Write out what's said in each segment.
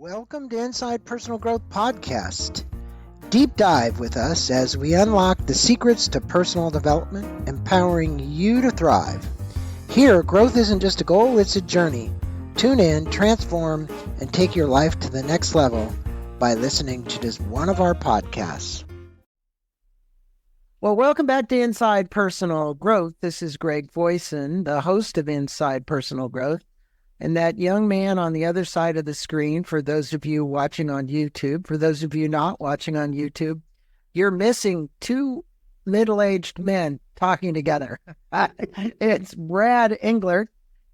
Welcome to Inside Personal Growth Podcast. Deep dive with us as we unlock the secrets to personal development, empowering you to thrive. Here, growth isn't just a goal, it's a journey. Tune in, transform, and take your life to the next level by listening to just one of our podcasts. Well, welcome back to Inside Personal Growth. This is Greg Voisin, the host of Inside Personal Growth. And that young man on the other side of the screen, for those of you watching on YouTube, for those of you not watching on YouTube, you're missing two middle-aged men talking together. It's Brad Englert,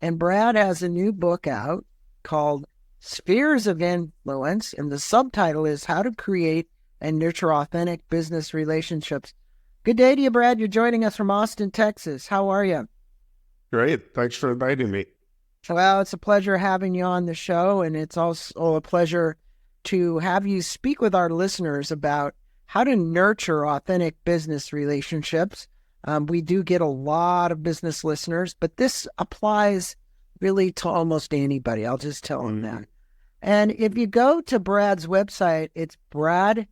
and Brad has a new book out called Spheres of Influence, and the subtitle is How to Create and Nurture Authentic Business Relationships. Good day to you, Brad. You're joining us from Austin, Texas. How are you? Great. Thanks for inviting me. Well, it's a pleasure having you on the show, and it's also a pleasure to have you speak with our listeners about how to nurture authentic business relationships. We do get a lot of business listeners, but this applies really to almost anybody. I'll just tell them that. And if you go to Brad's website, it's Brad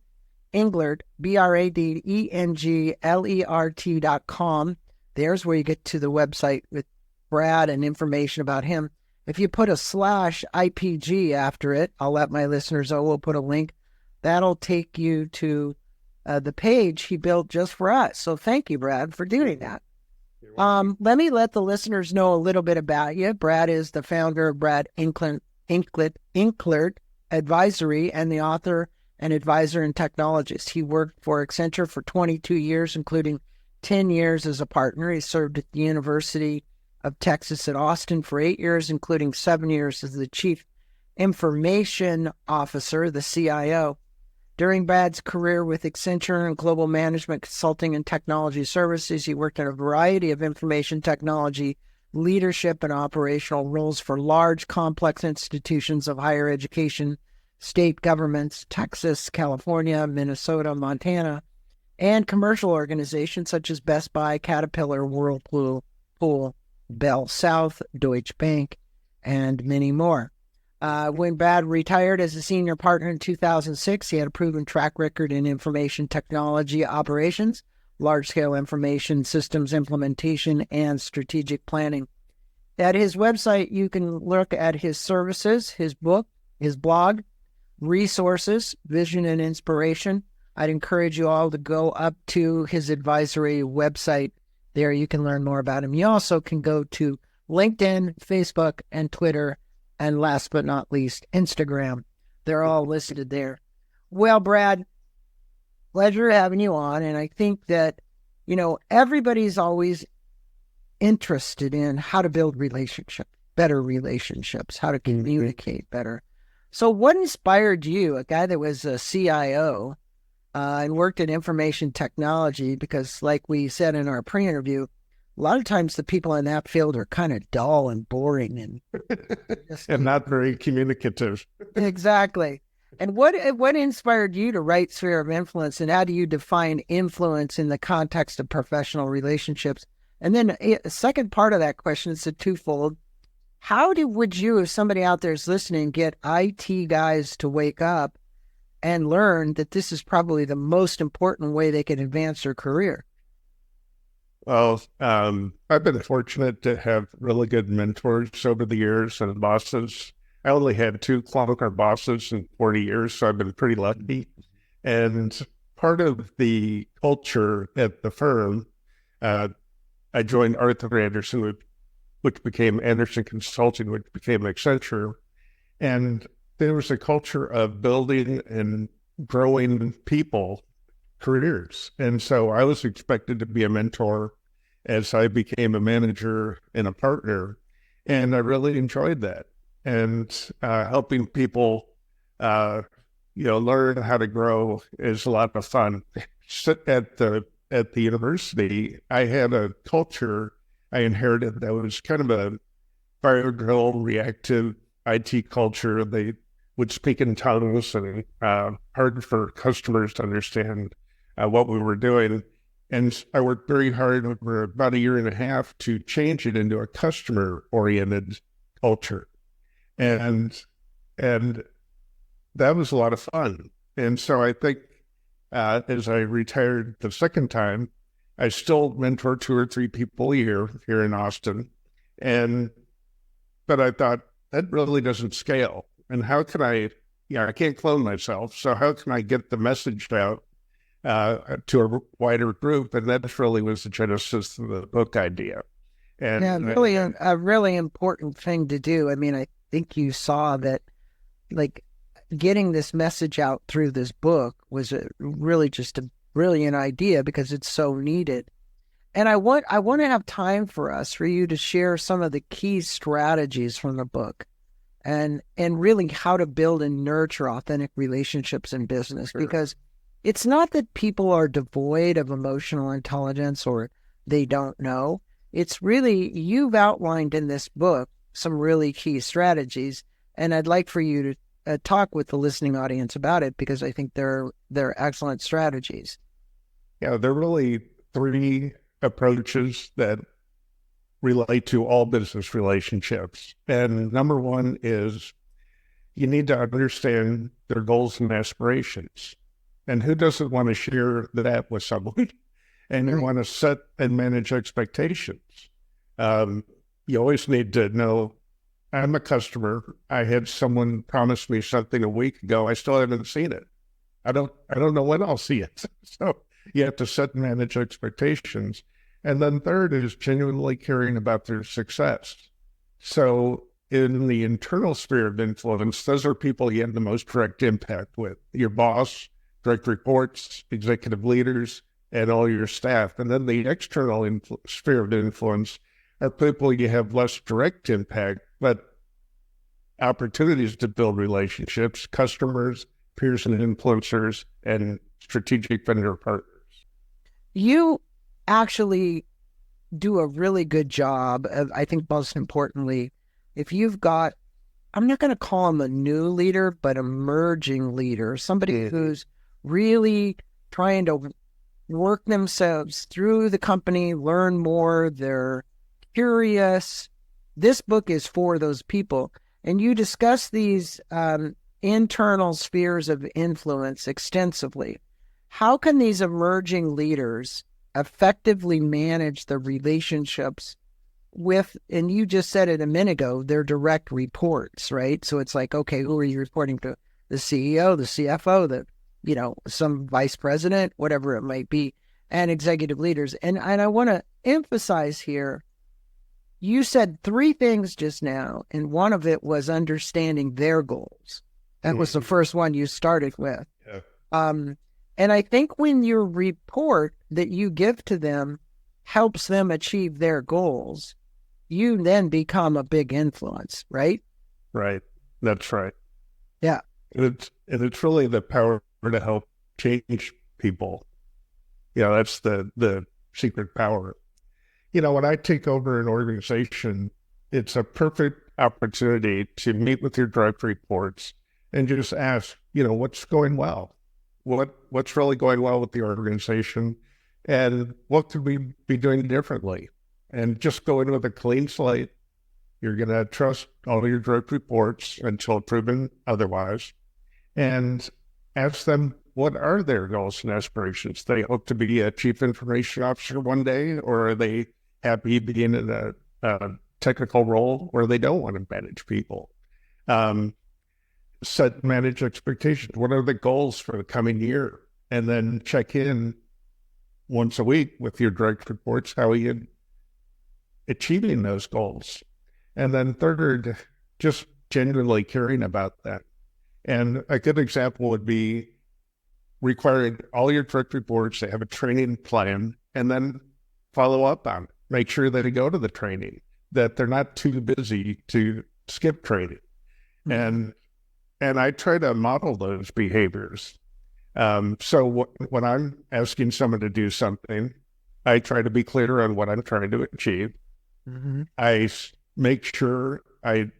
Englert, BradEnglert.com. There's where you get to the website with Brad and information about him. If you put a /IPG after it, I'll let my listeners know, we'll put a link. That'll take you to the page he built just for us. So thank you, Brad, for doing that. Let me let the listeners know a little bit about you. Brad is the founder of Brad Englert Advisory and the author and advisor and technologist. He worked for Accenture for 22 years, including 10 years as a partner. He served at the University of Texas at Austin for 8 years, including 7 years as the Chief Information Officer, the CIO. During Brad's career with Accenture and Global Management Consulting and Technology Services, he worked in a variety of information technology, leadership, and operational roles for large, complex institutions of higher education, state governments, Texas, California, Minnesota, Montana, and commercial organizations such as Best Buy, Caterpillar, Whirlpool, Bell South, Deutsche Bank, and many more. When Brad retired as a senior partner in 2006, he had a proven track record in information technology operations, large-scale information systems implementation, and strategic planning. At his website, you can look at his services, his book, his blog, resources, vision, and inspiration. I'd encourage you all to go up to his advisory website. There you can learn more about him. You also can go to LinkedIn, Facebook, and Twitter, and last but not least, Instagram. They're all listed there. Well, Brad, pleasure having you on. And I think that, everybody's always interested in how to build better relationships, how to communicate better. So what inspired you, a guy that was a CIO, and worked in information technology, because like we said in our pre-interview, a lot of times the people in that field are kind of dull and boring and and not very communicative. Exactly. And what inspired you to write Sphere of Influence, and how do you define influence in the context of professional relationships? And then a second part of that question is a twofold. Would you, if somebody out there is listening, get IT guys to wake up and learn that this is probably the most important way they can advance their career? Well, I've been fortunate to have really good mentors over the years and bosses. I only had 2 clerical bosses in 40 years, so I've been pretty lucky. And part of the culture at the firm, I joined Arthur Andersen, which became Andersen Consulting, which became Accenture. And there was a culture of building and growing people careers. And so I was expected to be a mentor as I became a manager and a partner. And I really enjoyed that. And helping people, learn how to grow is a lot of fun. At the university, I had a culture I inherited that was kind of a fire drill, reactive IT culture. They would speak in tongues and hard for customers to understand what we were doing. And I worked very hard over about a year and a half to change it into a customer-oriented culture. And that was a lot of fun. And so I think as I retired the second time, I still mentor 2 or 3 people a year here in Austin. And, but I thought that really doesn't scale. And how can I can't clone myself. So how can I get the message out to a wider group? And that really was the genesis of the book idea. And Yeah, really a really important thing to do. I mean, I think you saw that, like, getting this message out through this book was really just a brilliant idea because it's so needed. And I want to have time for you to share some of the key strategies from the book and really how to build and nurture authentic relationships in business. Sure. Because it's not that people are devoid of emotional intelligence or they don't know. It's really, you've outlined in this book some really key strategies, and I'd like for you to talk with the listening audience about it because I think they're excellent strategies. Yeah, there are really 3 approaches that relate to all business relationships. And number 1 is you need to understand their goals and aspirations. And who doesn't want to share that with someone? And you want to set and manage expectations. You always need to know, I'm a customer. I had someone promise me something a week ago. I still haven't seen it. I don't know when I'll see it. So you have to set and manage expectations. And then third is genuinely caring about their success. So in the internal sphere of influence, those are people you have the most direct impact with. Your boss, direct reports, executive leaders, and all your staff. And then the external sphere of influence are people you have less direct impact, but opportunities to build relationships, customers, peers and influencers, and strategic vendor partners. You actually do a really good job of, I think most importantly, if you've got, I'm not going to call him a new leader, but emerging leader, somebody who's really trying to work themselves through the company, learn more, they're curious. This book is for those people. And you discuss these internal spheres of influence extensively. How can these emerging leaders effectively manage the relationships with, and you just said it a minute ago, their direct reports, right? So it's like, okay, who are you reporting to? The CEO, the CFO, some vice president, whatever it might be, and executive leaders. And I want to emphasize here, you said 3 things just now, and one of it was understanding their goals. That was the first one you started with. Yeah. And I think when your report that you give to them helps them achieve their goals, you then become a big influence, right? Right. That's right. Yeah. And it's really the power to help change people. That's the secret power. When I take over an organization, it's a perfect opportunity to meet with your direct reports and just ask, what's going well? What's really going well with the organization? And what could we be doing differently? And just go in with a clean slate. You're going to trust all of your direct reports until proven otherwise. And ask them, what are their goals and aspirations? They hope to be a chief information officer one day, or are they happy being in a technical role where they don't want to manage people? Set and manage expectations. What are the goals for the coming year? And then check in once a week with your direct reports. How are you achieving those goals? And then third, just genuinely caring about that. And a good example would be requiring all your direct reports to have a training plan and then follow up on it. Make sure that they go to the training, that they're not too busy to skip training. And I try to model those behaviors. So when I'm asking someone to do something, I try to be clear on what I'm trying to achieve. I make sure I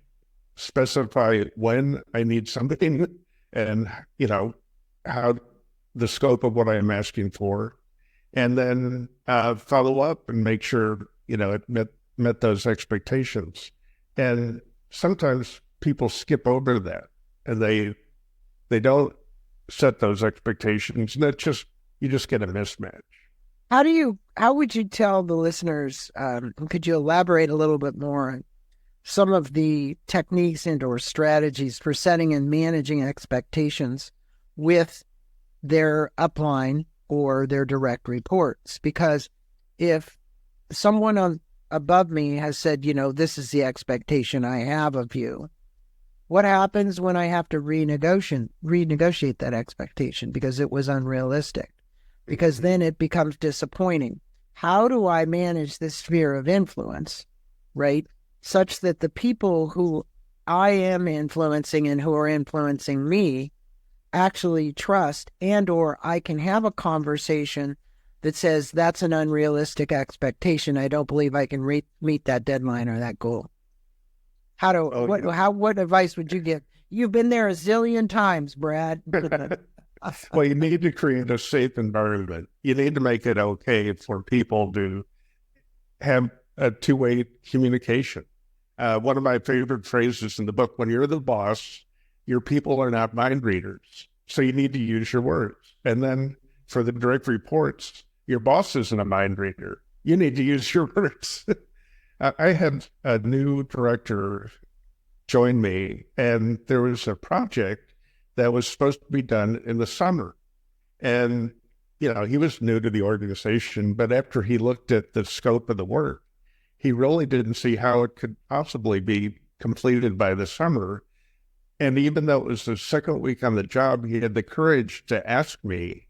specify when I need something and, how the scope of what I'm asking for, and then follow up and make sure, it met those expectations. And sometimes people skip over that and they they don't set those expectations, and you just get a mismatch. How would you tell the listeners, could you elaborate a little bit more on some of the techniques and or strategies for setting and managing expectations with their upline or their direct reports? Because if someone above me has said, this is the expectation I have of you, what happens when I have to renegotiate that expectation because it was unrealistic? Because then it becomes disappointing. How do I manage this sphere of influence, right, such that the people who I am influencing and who are influencing me actually trust, and or I can have a conversation that says that's an unrealistic expectation. I don't believe I can meet that deadline or that goal. What advice would you give? You've been there a zillion times, Brad. Well, you need to create a safe environment. You need to make it okay for people to have a two-way communication. One of my favorite phrases in the book, when you're the boss, your people are not mind readers. So you need to use your words. And then for the direct reports, your boss isn't a mind reader. You need to use your words. I had a new director join me, and there was a project that was supposed to be done in the summer. And, he was new to the organization, but after he looked at the scope of the work, he really didn't see how it could possibly be completed by the summer. And even though it was the second week on the job, he had the courage to ask me,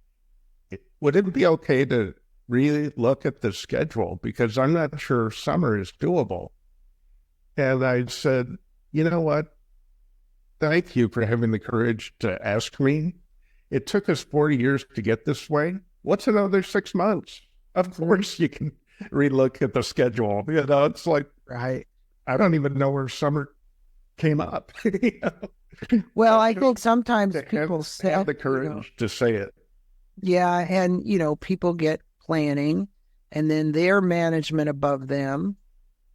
would it be okay to really look at the schedule? Because I'm not sure summer is doable. And I said, you know what? Thank you for having the courage to ask me. It took us 40 years to get this way. What's another 6 months? Of course you can relook at the schedule. It's like, Right. I don't even know where summer came up. Well, I think sometimes people have the courage to say it. Yeah, and people get planning, and then their management above them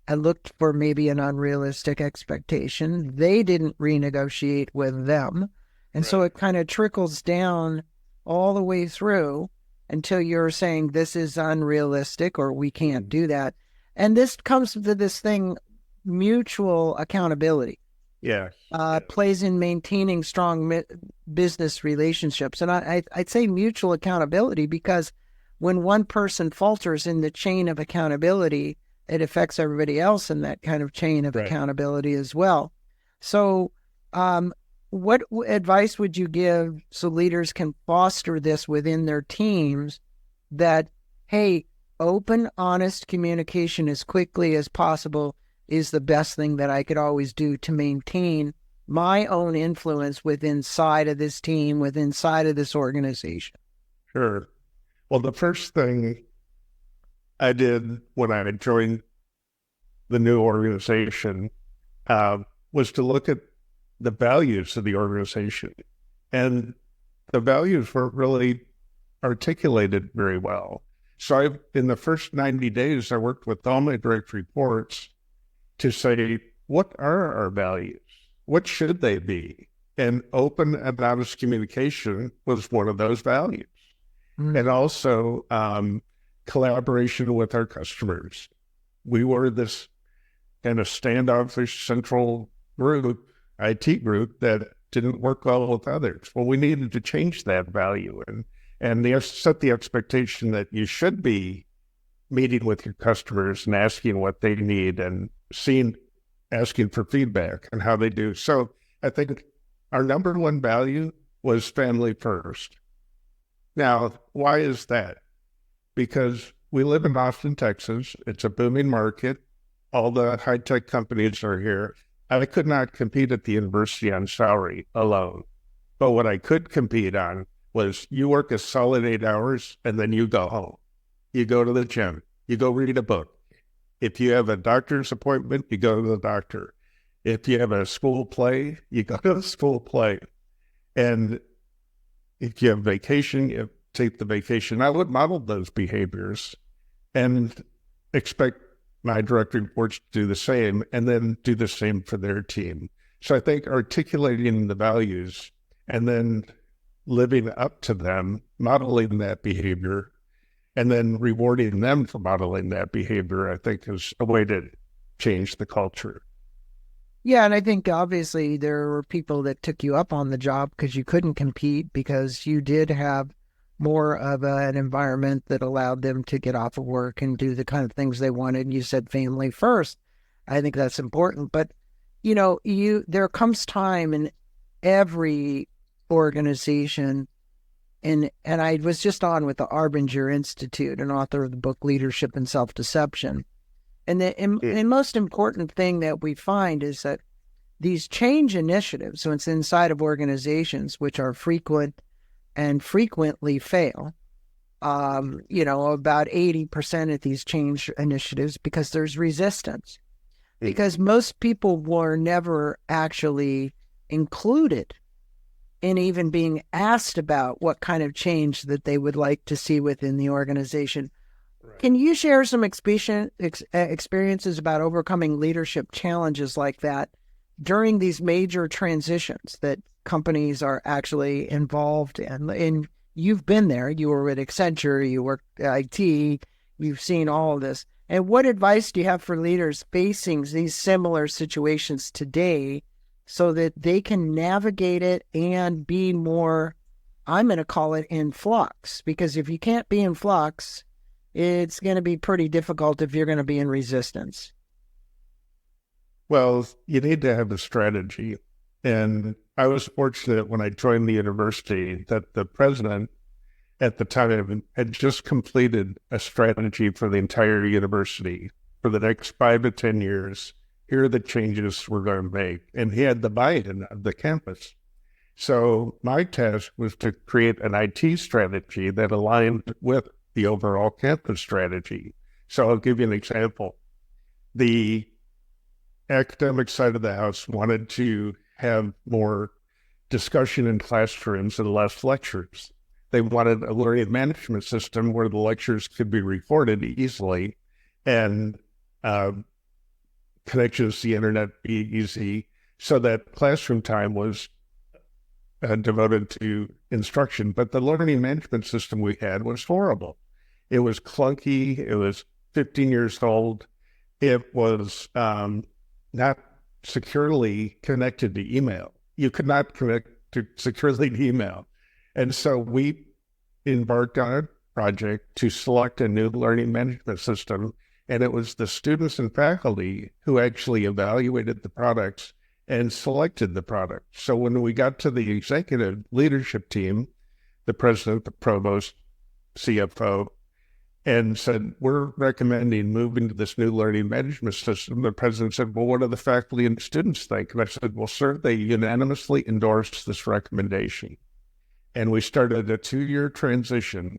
and looked for maybe an unrealistic expectation. They didn't renegotiate with them. And so it kind of trickles down all the way through until you're saying this is unrealistic or we can't do that. And this comes to this thing, mutual accountability. Yeah. Plays in maintaining strong business relationships. And I'd say mutual accountability because when one person falters in the chain of accountability, it affects everybody else in that kind of chain of accountability as well. So what advice would you give so leaders can foster this within their teams that, hey, open, honest communication as quickly as possible is the best thing that I could always do to maintain my own influence within inside of this team, within inside of this organization? Sure. Well, the first thing I did when I joined the new organization was to look at the values of the organization. And the values weren't really articulated very well. So in the first 90 days, I worked with all my direct reports to say, what are our values? What should they be? And open and honest communication was one of those values. And also collaboration with our customers. We were this kind of standoffish central group, IT group, that didn't work well with others. Well, we needed to change that value and they set the expectation that you should be meeting with your customers and asking what they need and asking for feedback and how they do. So I think our number one value was family first. Now, why is that? Because we live in Austin, Texas. It's a booming market. All the high-tech companies are here. I could not compete at the university on salary alone. But what I could compete on was you work a solid 8 hours and then you go home. You go to the gym. You go read a book. If you have a doctor's appointment, you go to the doctor. If you have a school play, you go to the school play. And if you have vacation, you take the vacation. I would model those behaviors and expect my direct reports to do the same and then do the same for their team. So I think articulating the values and then living up to them, modeling that behavior, and then rewarding them for modeling that behavior, I think is a way to change the culture. Yeah, and I think obviously there were people that took you up on the job because you couldn't compete because you did have more of an environment that allowed them to get off of work and do the kind of things they wanted. You said family first. I think that's important. But there comes time in every organization, and I was just on with the Arbinger Institute, an author of the book Leadership and Self-Deception. And the most important thing that we find is that these change initiatives, so it's inside of organizations, which are frequent and frequently fail, about 80% of these change initiatives because there's resistance. Because most people were never actually included in even being asked about what kind of change that they would like to see within the organization. Right. Can you share some experiences about overcoming leadership challenges like that during these major transitions that companies are actually involved in? And you've been there. You were at Accenture. You worked at IT. You've seen all of this. And what advice do you have for leaders facing these similar situations today so that they can navigate it and be more, I'm going to call it, in flux? Because if you can't be in flux, it's going to be pretty difficult if you're going to be in resistance. Well, you need to have a strategy. And I was fortunate when I joined the university that the president at the time had just completed a strategy for the entire university for the next 5 to 10 years. Here are the changes we're going to make. And he had the buy-in of the campus. So my task was to create an IT strategy that aligned with the overall campus strategy. So I'll give you an example. The academic side of the house wanted to have more discussion in classrooms and less lectures. They wanted a learning management system where the lectures could be recorded easily and connections to the internet be easy, so that classroom time was devoted to instruction. But the learning management system we had was horrible. It was clunky. It was 15 years old. It was not securely connected to email. You could not connect securely to email. And so we embarked on a project to select a new learning management system. And it was the students and faculty who actually evaluated the products and selected the product. So when we got to the executive leadership team, the president, the provost, CFO, and said, we're recommending moving to this new learning management system. The president said, well, what do the faculty and students think? And I said, well, sir, they unanimously endorsed this recommendation. And we started a 2-year transition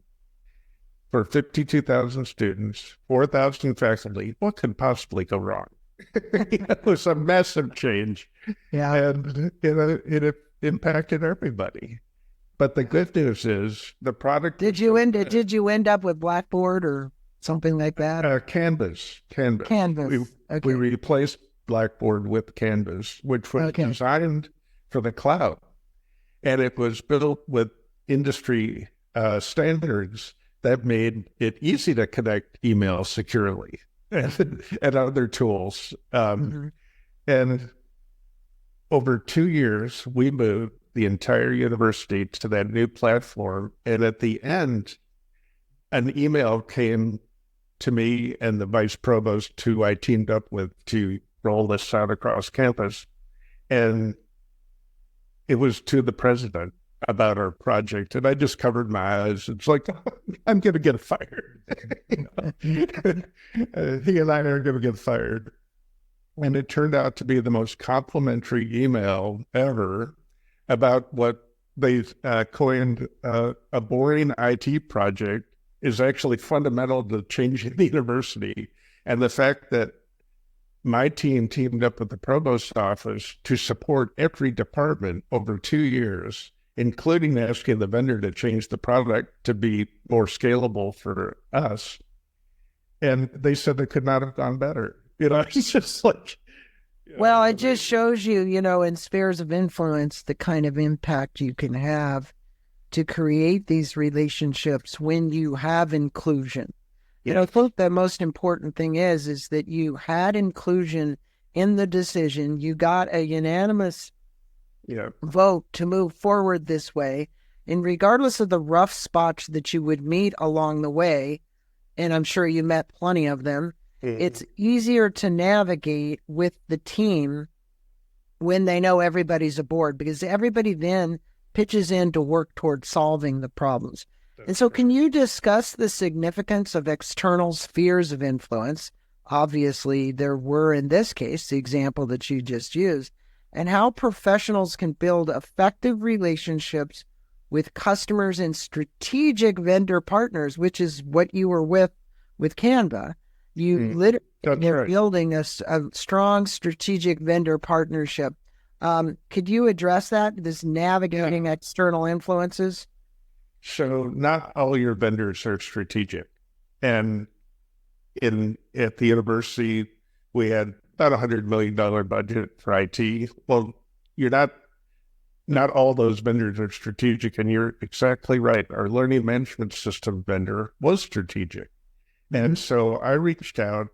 for 52,000 students, 4,000 faculty. What could possibly go wrong? It was a massive change. Yeah. And it impacted everybody. But the good news is the product. Did you end up with Blackboard or something like that? Canvas. Okay. We replaced Blackboard with Canvas, which was designed for the cloud, and it was built with industry standards that made it easy to connect email securely and other tools. And over 2 years, we moved the entire university to that new platform. And at the end, an email came to me and the vice provost who I teamed up with to roll this out across campus. And it was to the president about our project. And I just covered my eyes. It's like, I'm going to get fired. He and I are going to get fired. And it turned out to be the most complimentary email ever about what they coined a boring IT project is actually fundamental to changing the university. And the fact that my team teamed up with the provost's office to support every department over 2 years, including asking the vendor to change the product to be more scalable for us. And they said it could not have gone better. It's just like, Well, it just amazing. shows you, in spheres of influence, the kind of impact you can have to create these relationships when you have inclusion. I Yes. think the most important thing is that you had inclusion in the decision. You got a unanimous Yeah. vote to move forward this way. And regardless of the rough spots that you would meet along the way, and I'm sure you met plenty of them, it's Mhm. easier to navigate with the team when they know everybody's aboard because everybody then pitches in to work toward solving the problems. And That's so, can correct. you discuss the significance of external spheres of influence? Obviously, there were in this case, the example that you just used, and how professionals can build effective relationships with customers and strategic vendor partners, which is what you were with Canva. You Mhm. literally That's were right. building a strong strategic vendor partnership. Could you address that, this Yeah. navigating external influences? So not all your vendors are strategic. And in at the university, we had about $100 million budget for IT. Well, you're not all those vendors are strategic, and you're exactly right. Our learning management system vendor was strategic. Mm-hmm. And so I reached out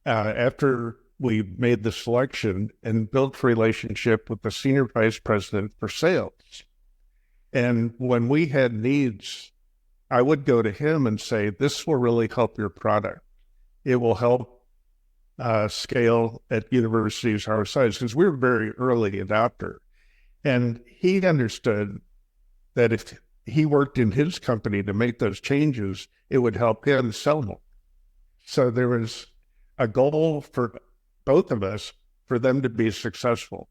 after we made the selection and built a relationship with the senior vice president for sales. And when we had needs, I would go to him and say, this will really help your product. It will help scale at universities our size because we were very early adopter. And he understood that if he worked in his company to make those changes, it would help him sell more. So there was a goal for both of us for them to be successful.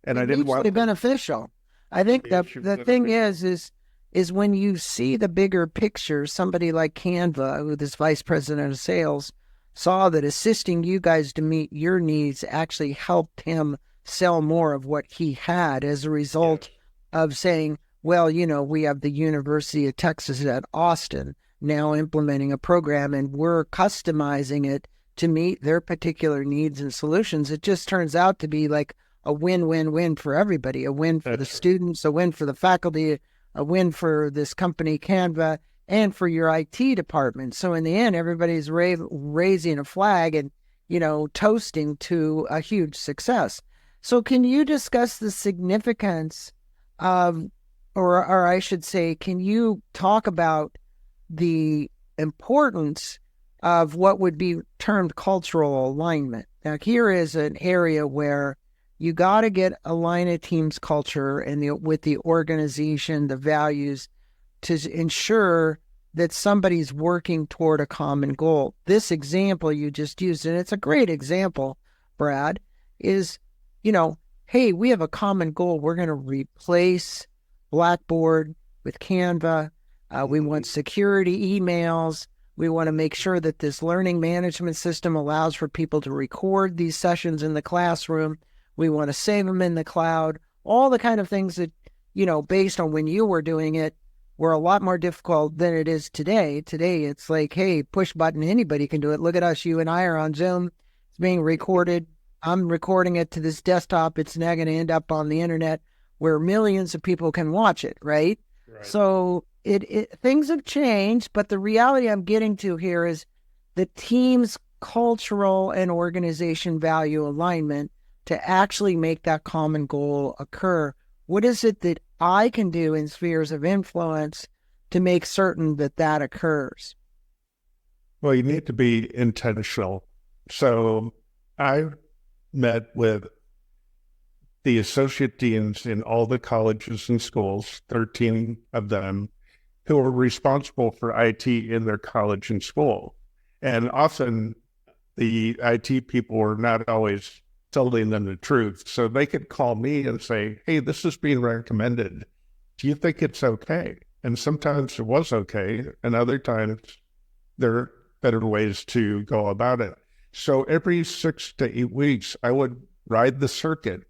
And I And didn't mutually want them beneficial. I think to the be the thing beneficial. is when you see the bigger picture, somebody like Canva, who this vice president of sales, saw that assisting you guys to meet your needs actually helped him sell more of what he had as a Yes. result of saying, well, we have the University of Texas at Austin now implementing a program and we're customizing it to meet their particular needs and solutions. It just turns out to be like a win-win-win for everybody, a win for the That's right. students, a win for the faculty, a win for this company Canva, and for your IT department. So in the end, everybody's raising a flag and, toasting to a huge success. So can you discuss the significance of, or I should say, can you talk about the importance of what would be termed cultural alignment? Now, here is an area where you got to get align a team's culture and with the organization, the values to ensure that somebody's working toward a common goal. This example you just used, and it's a great example, Brad, is, hey, we have a common goal. We're going to replace Blackboard with Canva. We want Mhm. security emails. We want to make sure that this learning management system allows for people to record these sessions in the classroom. We want to save them in the cloud. All the kind of things that, based on when you were doing it, were a lot more difficult than it is today. Today, it's like, hey, push button, anybody can do it. Look at us. You and I are on Zoom. It's being recorded. I'm recording it to this desktop. It's now going to end up on the internet where millions of people can watch it, right? Right. So things have changed, but the reality I'm getting to here is the team's cultural and organization value alignment to actually make that common goal occur. What is it that I can do in spheres of influence to make certain that that occurs? Well, you need to be intentional. So I met with the associate deans in all the colleges and schools, 13 of them, who are responsible for IT in their college and school. And often the IT people were not always telling them the truth. So they could call me and say, hey, this is being recommended. Do you think it's okay? And sometimes it was okay. And other times there are better ways to go about it. So every 6 to 8 weeks, I would ride the circuit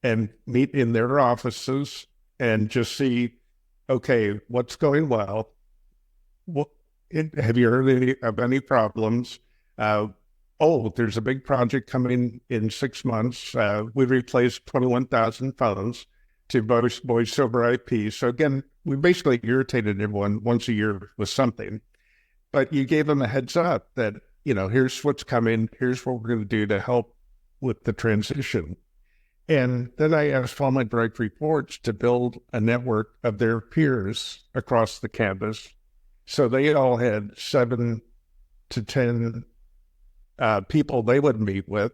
and meet in their offices and just see, okay, what's going well? What, have you heard of any problems? Uh, oh, there's a big project coming in 6 months. We replaced 21,000 phones to voice over IP. So again, we basically irritated everyone once a year with something, but you gave them a heads up that, here's what's coming. Here's what we're going to do to help with the transition. And then I asked all my direct reports to build a network of their peers across the campus. So they all had 7 to 10 people they would meet with.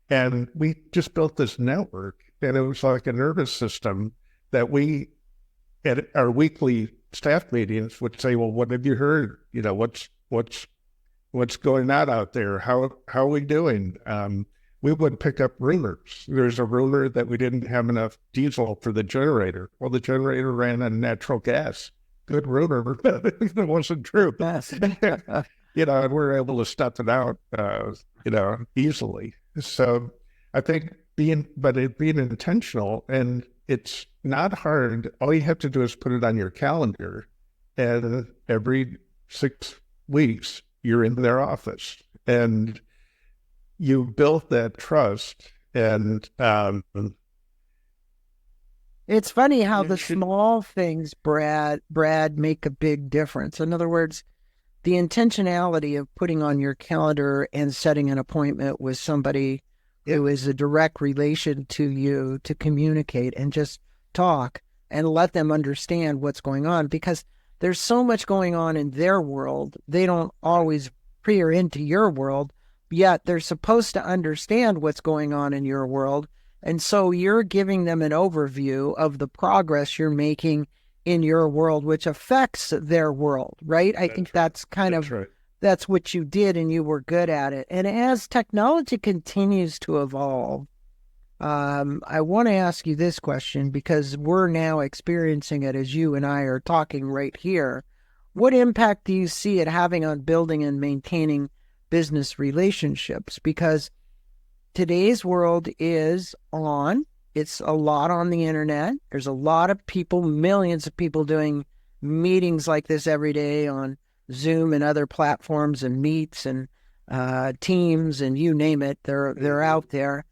And we just built this network, and it was like a nervous system that we, at our weekly staff meetings, would say, well, what have you heard? What's going on out there? How are we doing? We would pick up rumors. There's a rumor that we didn't have enough diesel for the generator. Well, the generator ran on natural gas. Good rumor, but it wasn't true. Yes. And we're able to stuff it out, easily. So I think being intentional, and it's not hard. All you have to do is put it on your calendar, and every 6 weeks you're in their office, and you built that trust. And it's funny how the small things, Brad, make a big difference. In other words, the intentionality of putting on your calendar and setting an appointment with somebody who is a direct relation to you to communicate and just talk and let them understand what's going on, because there's so much going on in their world. They don't always peer into your world, yet they're supposed to understand what's going on in your world. And so you're giving them an overview of the progress you're making in your world, which affects their world, right? I think that's kind of, that's what you did, and you were good at it. And as technology continues to evolve, I want to ask you this question, because we're now experiencing it as you and I are talking right here. What impact do you see it having on building and maintaining business relationships? Because today's world is on. It's a lot on the internet. There's a lot of people, millions of people doing meetings like this every day on Zoom and other platforms and Meets and Teams and you name it. They're out there.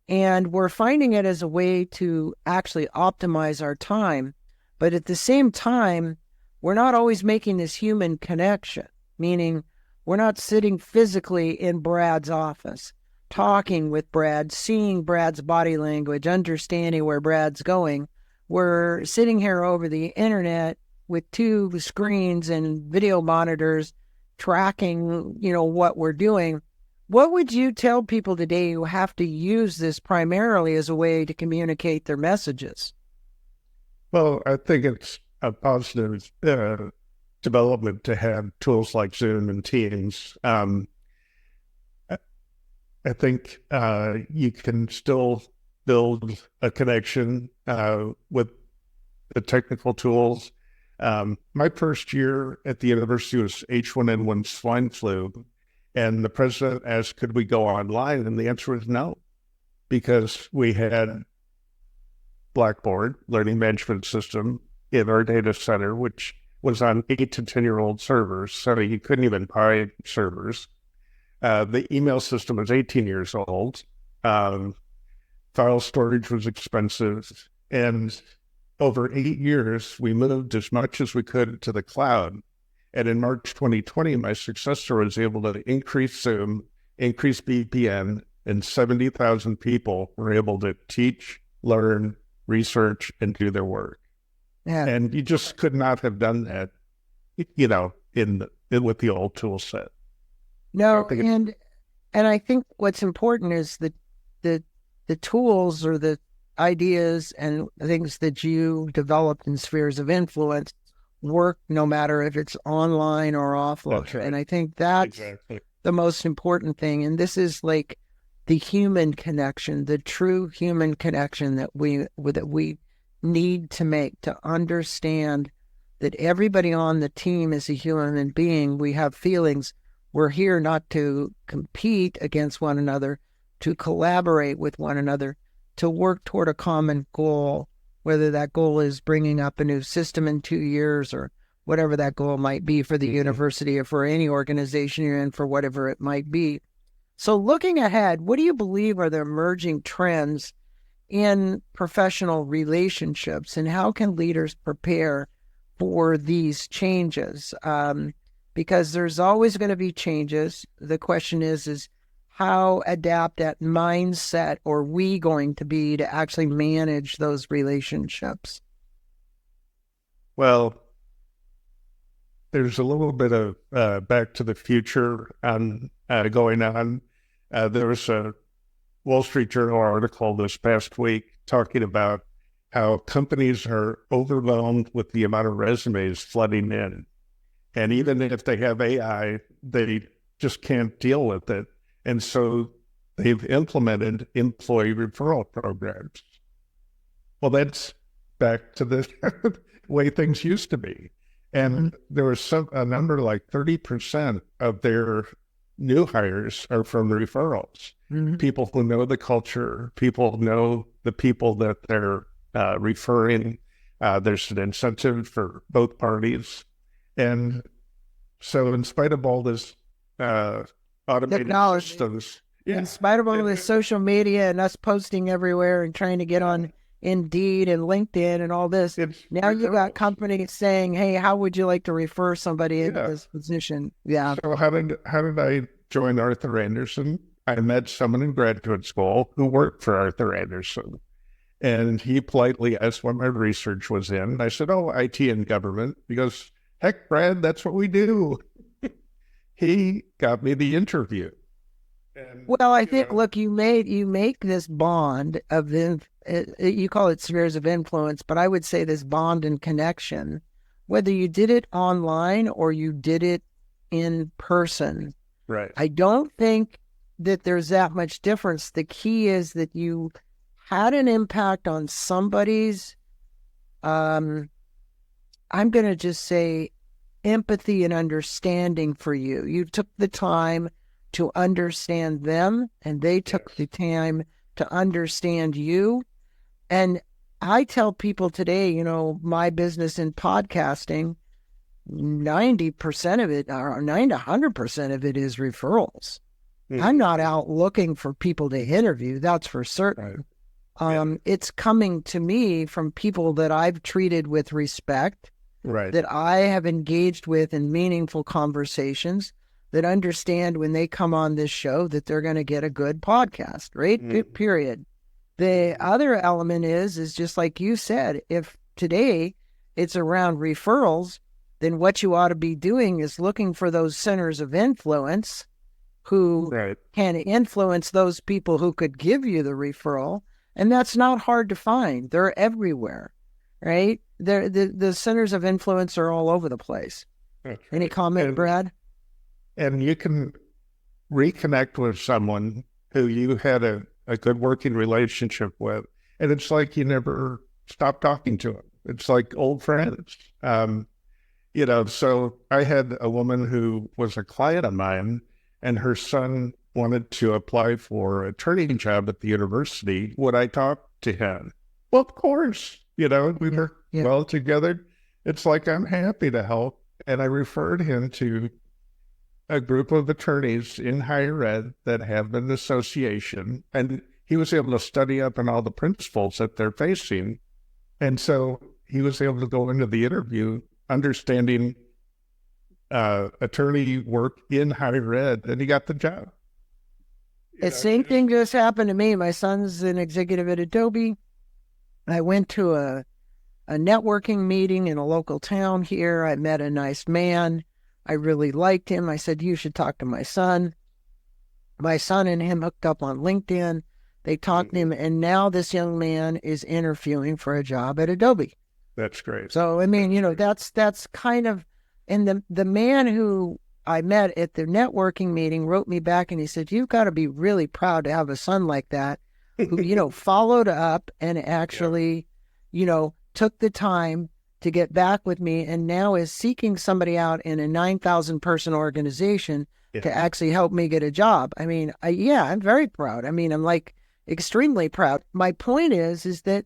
And we're finding it as a way to actually optimize our time. But at the same time, we're not always making this human connection, meaning we're not sitting physically in Brad's office, talking with Brad, seeing Brad's body language, understanding where Brad's going. We're sitting here over the internet with 2 screens and video monitors tracking, what we're doing. What would you tell people today who have to use this primarily as a way to communicate their messages? Well, I think it's a positive development to have tools like Zoom and Teams. I think you can still build a connection with the technical tools. My first year at the university was H1N1 swine flu, and the president asked, could we go online? And the answer was no, because we had Blackboard, learning management system, in our data center, which was on 8 to 10-year-old servers, so you couldn't even buy servers. The email system was 18 years old. File storage was expensive. And over 8 years, we moved as much as we could to the cloud. And in March 2020, my successor was able to increase Zoom, increase VPN, and 70,000 people were able to teach, learn, research, and do their work. Yeah. And you just could not have done that, with the old tool set. No, and I think what's important is the tools or the ideas and things that you developed in spheres of influence work no matter if it's online or offline. Right. And I think that's the most important thing. And this is like the human connection, the true human connection that we need to make, to understand that everybody on the team is a human being. We have feelings. We're here not to compete against one another, to collaborate with one another, to work toward a common goal, whether that goal is bringing up a new system in 2 years or whatever that goal might be for the university or for any organization you're in, for whatever it might be. So looking ahead, what do you believe are the emerging trends in professional relationships, and how can leaders prepare for these changes? Because there's always going to be changes. The question is how adapt that mindset are we going to be to actually manage those relationships? Well, there's a little bit of Back to the Future going on. There was a Wall Street Journal article this past week talking about how companies are overwhelmed with the amount of resumes flooding in. And even if they have AI, they just can't deal with it. And so they've implemented employee referral programs. Well, that's back to the way things used to be. And there was a number like 30% of their new hires are from referrals. People who know the culture, people know the people that they're referring. There's an incentive for both parties. And so in spite of all this automated Technology. systems, In spite of all this social media and us posting everywhere and trying to get on Indeed and LinkedIn and all this, now you got companies saying, hey, how would you like to refer somebody into this position? Yeah. So how did I join Arthur Andersen? I met someone in graduate school who worked for Arthur Andersen. And he politely asked what my research was in. I said, oh, IT and government. He goes, heck, Brad, that's what we do. He got me the interview. And, well, I think, look, you make this bond of you call it spheres of influence, but I would say this bond and connection, whether you did it online or you did it in person. Right. I don't think that there's that much difference. The key is that you had an impact on somebody's, I'm going to just say, empathy and understanding for you. You took the time to understand them, and they took the time to understand you. And I tell people today, my business in podcasting, 90% of it, or 90 to 100% of it is referrals. I'm not out looking for people to interview, that's for certain. Right. It's coming to me from people that I've treated with respect, that I have engaged with in meaningful conversations, that understand when they come on this show that they're going to get a good podcast, right? Period. The other element is just like you said, if today it's around referrals, then what you ought to be doing is looking for those centers of influence who can influence those people who could give you the referral. And that's not hard to find. They're everywhere, right? The centers of influence are all over the place. Any comment, Brad? And you can reconnect with someone who you had a good working relationship with, and it's like you never stopped talking to them. It's like old friends. So I had a woman who was a client of mine, and her son wanted to apply for a training job at the university. Would I talk to him? Well, of course. We were well together. It's like, I'm happy to help. And I referred him to a group of attorneys in higher ed that have an association, and he was able to study up on all the principles that they're facing. And so he was able to go into the interview understanding attorney work in higher ed, and he got the job. The same thing just happened to me. My son's an executive at Adobe. I went to a networking meeting in a local town here. I met a nice man. I really liked him. I said, you should talk to my son. My son and him hooked up on LinkedIn. They talked to him, and now this young man is interviewing for a job at Adobe. That's great. So, I mean, that's kind of, and the man who I met at the networking meeting wrote me back and he said, you've got to be really proud to have a son like that who, followed up and actually, took the time to get back with me, and now is seeking somebody out in a 9,000 person organization to actually help me get a job. I mean, I'm very proud. I mean, I'm like extremely proud. My point is that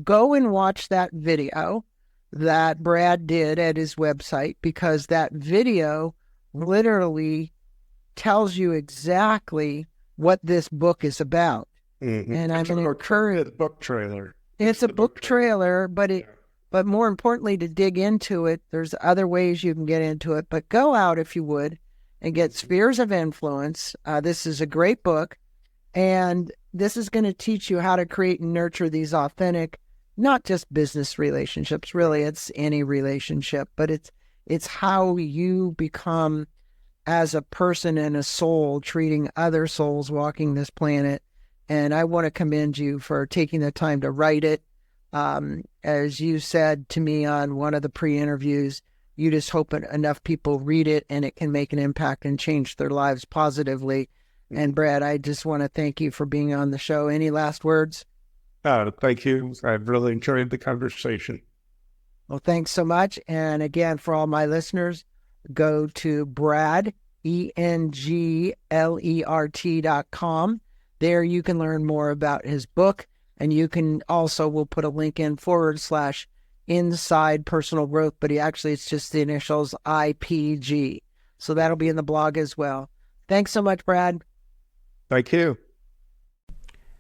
go and watch that video that Brad did at his website, because that video literally tells you exactly what this book is about. And I'm going to encourage book trailer. It's a book trailer, but more importantly, to dig into it, there's other ways you can get into it. But go out, if you would, and get Spheres of Influence. This is a great book, and this is going to teach you how to create and nurture these authentic, not just business relationships. Really, it's any relationship, but it's how you become as a person and a soul, treating other souls walking this planet. And I want to commend you for taking the time to write it. As you said to me on one of the pre-interviews, you just hope enough people read it and it can make an impact and change their lives positively. And Brad, I just want to thank you for being on the show. Any last words? Thank you. I've really enjoyed the conversation. Well, thanks so much. And again, for all my listeners, go to Brad, ENGLERT.com. There you can learn more about his book. And you can also, we'll put a link in /inside personal growth, but it's just the initials IPG. So that'll be in the blog as well. Thanks so much, Brad. Thank you.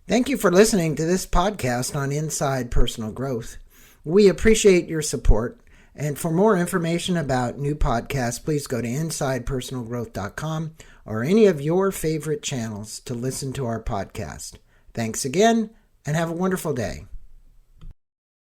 Thank you for listening to this podcast on Inside Personal Growth. We appreciate your support. And for more information about new podcasts, please go to InsidePersonalGrowth.com or any of your favorite channels to listen to our podcast. Thanks again, and have a wonderful day.